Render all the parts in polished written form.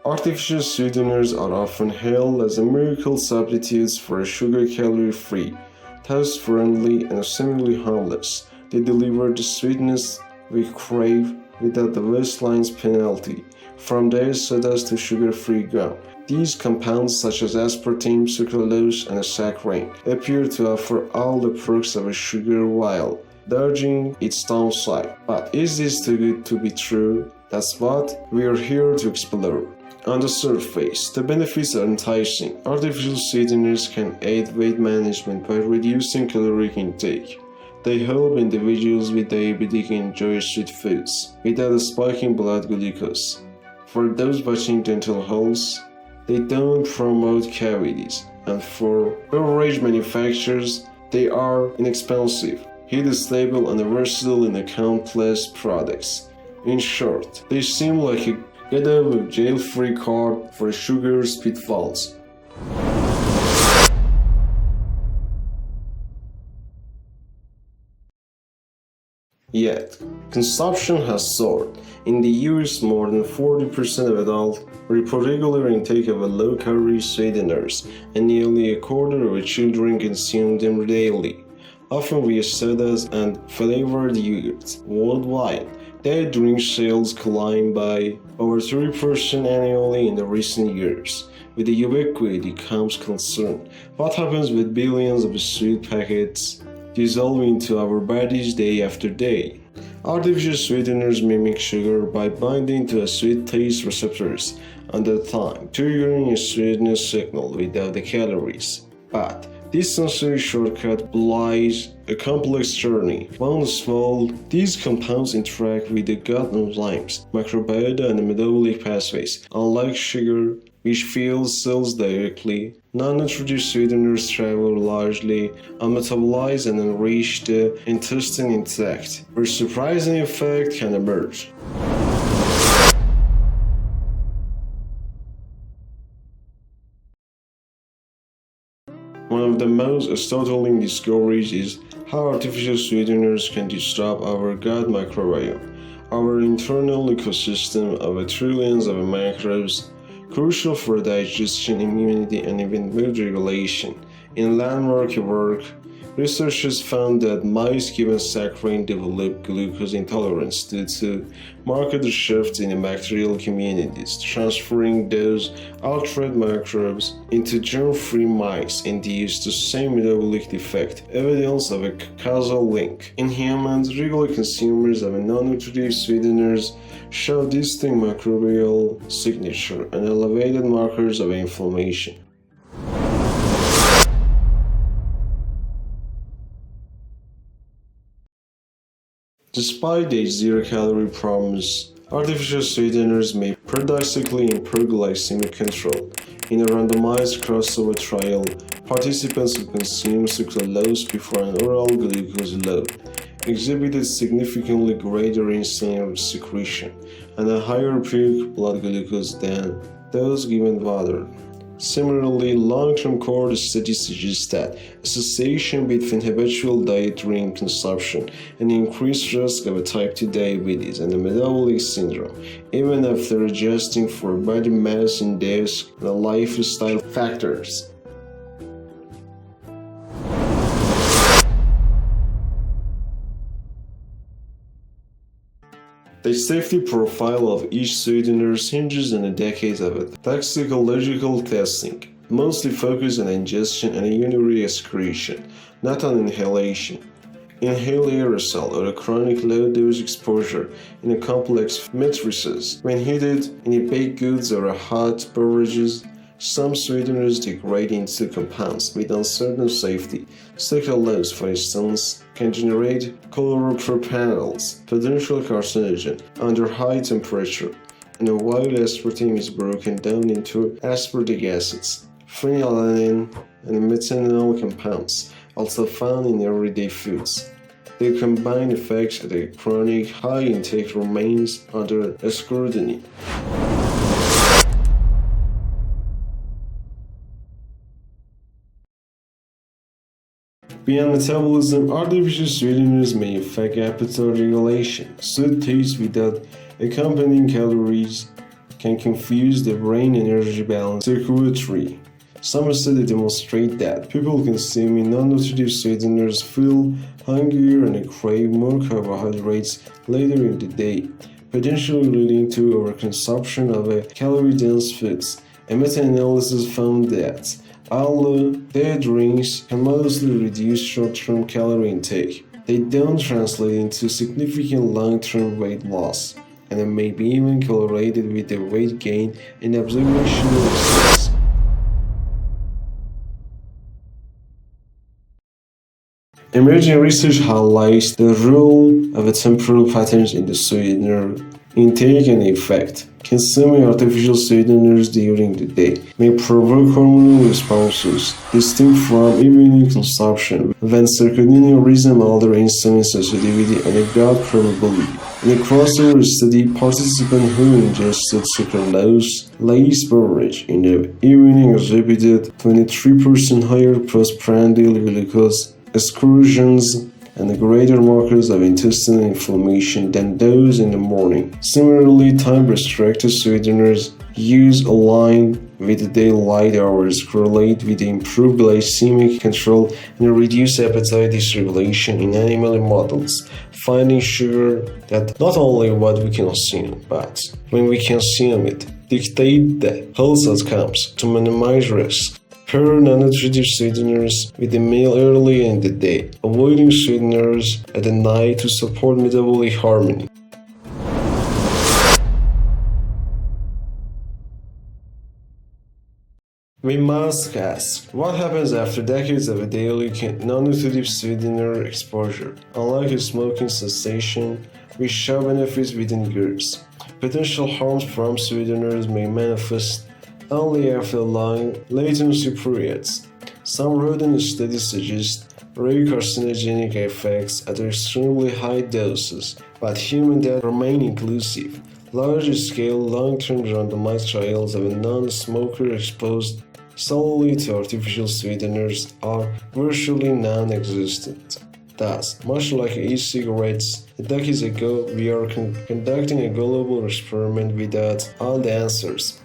Artificial sweeteners are often hailed as a miracle substitutes for a sugar calorie-free, taste-friendly, and seemingly harmless. They deliver the sweetness we crave without the waistline's penalty, from their sodas to sugar-free gum. These compounds such as aspartame, sucralose, and saccharine appear to offer all the perks of a sugar while dodging its downside. But is this too good to be true? That's what we are here to explore. On the surface, the benefits are enticing. Artificial sweeteners can aid weight management by reducing caloric intake. They help individuals with diabetes enjoy sweet foods without spiking blood glucose. For those watching dental health, they don't promote cavities. And for beverage manufacturers, they are inexpensive, heat stable, and versatile in the countless products. In short, they seem like a get out of jail free card for sugar's pitfalls. Yet, consumption has soared. In the US, more than 40% of adults report regular intake of low-calorie sweeteners, and nearly a quarter of children consume them daily, often via sodas and flavored yogurts. Worldwide, their drink sales climbed by over 3% annually in the recent years. With the ubiquity comes concern. What happens with billions of sweet packets dissolving into our bodies day after day? Artificial sweeteners mimic sugar by binding to a sweet taste receptors on the tongue, triggering a sweetness signal without the calories. But this sensory shortcut belies a complex journey. Once swallowed, these compounds interact with the gut enzymes, microbiome, and metabolic pathways. Unlike sugar, which fuels cells directly, non-nutritive sweeteners travel largely unmetabolized and enrich the intestine intact, where surprising effect can emerge. One of the most startling discoveries is how artificial sweeteners can disrupt our gut microbiome, our internal ecosystem of trillions of microbes, crucial for digestion, immunity, and even mood regulation. In landmark work, researchers found that mice given saccharine developed glucose intolerance due to marked shifts in the bacterial communities, transferring those altered microbes into germ-free mice induced the same metabolic defect, evidence of a causal link. In humans, regular consumers of non-nutritive sweeteners show distinct microbial signature and elevated markers of inflammation. Despite their zero-calorie promise, artificial sweeteners may paradoxically improve glycemic control. In a randomized crossover trial, participants who consumed sucralose before an oral glucose load exhibited significantly greater insulin secretion and a higher peak blood glucose than those given water. Similarly, long-term cohort studies suggest that association between habitual diet drink consumption and increased risk of type 2 diabetes and metabolic syndrome, even after adjusting for body mass index and lifestyle factors. The safety profile of each sweetener hinges on decades of toxicological testing, mostly focused on ingestion and urinary excretion, not on inhalation. Inhaled aerosol or a chronic low-dose exposure in a complex matrices, when heated in baked goods or hot beverages, some sweeteners degrade into compounds with uncertain safety. Sucralose, for instance, can generate chloropropanols, potential carcinogen, under high temperature, and while aspartame is broken down into aspartic acids, phenylalanine, and methanol compounds, also found in everyday foods. Their combined effects at a chronic high intake remains under scrutiny. Beyond metabolism, artificial sweeteners may affect appetite regulation. Sweet taste without accompanying calories can confuse the brain energy balance circuitry. Some studies demonstrate that people consuming non-nutritive sweeteners feel hungrier and crave more carbohydrates later in the day, potentially leading to overconsumption of calorie-dense foods. A meta-analysis found that although their drinks can modestly reduce short-term calorie intake, they don't translate into significant long-term weight loss, and it may be even correlated with the weight gain in observational studies. Emerging research highlights the role of temporal patterns in the sweetener intake and effect. Consuming artificial sweeteners during the day may provoke hormonal responses distinct from evening consumption when circadian rhythm alter insulin sensitivity and gut permeability. In a crossover study, participants who ingested sucralose laced beverage in the evening exhibited 23% higher postprandial glucose excursions and greater markers of intestinal inflammation than those in the morning. Similarly, time-restricted sweeteners used aligned with daylight hours correlate with improved glycemic control and reduced appetite dysregulation in animal models, finding sugar that not only what we consume, but when we consume it, dictate the health outcomes to minimize risk. Pair non-nutritive sweeteners with the meal early in the day, avoiding sweeteners at the night to support metabolic harmony. We must ask, what happens after decades of daily non-nutritive sweetener exposure? Unlike a smoking cessation, we show benefits within years. Potential harms from sweeteners may manifest only after long latency periods. Some rodent studies suggest rare carcinogenic effects at extremely high doses, but human data remain inclusive. Large-scale, long-term randomized trials of a non-smoker exposed solely to artificial sweeteners are virtually non-existent. Thus, much like e-cigarettes, decades ago, we are conducting a global experiment without all the answers.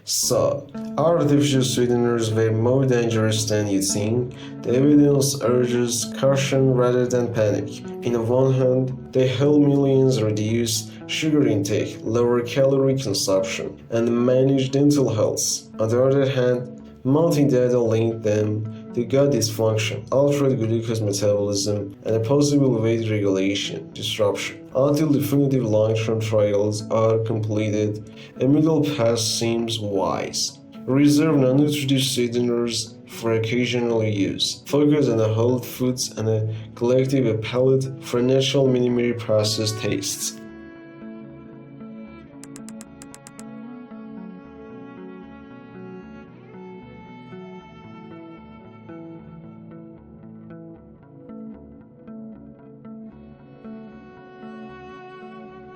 So, are artificial sweeteners way more dangerous than you think? The evidence urges caution rather than panic. On the one hand, they help millions reduce sugar intake, lower calorie consumption, and manage dental health. On the other hand, mounting data link them to gut dysfunction, altered glucose metabolism, and a possible weight regulation disruption. Until definitive long-term trials are completed, a middle path seems wise. Reserve non-nutritive sweeteners for occasional use. Focus on the whole foods and a collective palate for natural minimally processed tastes.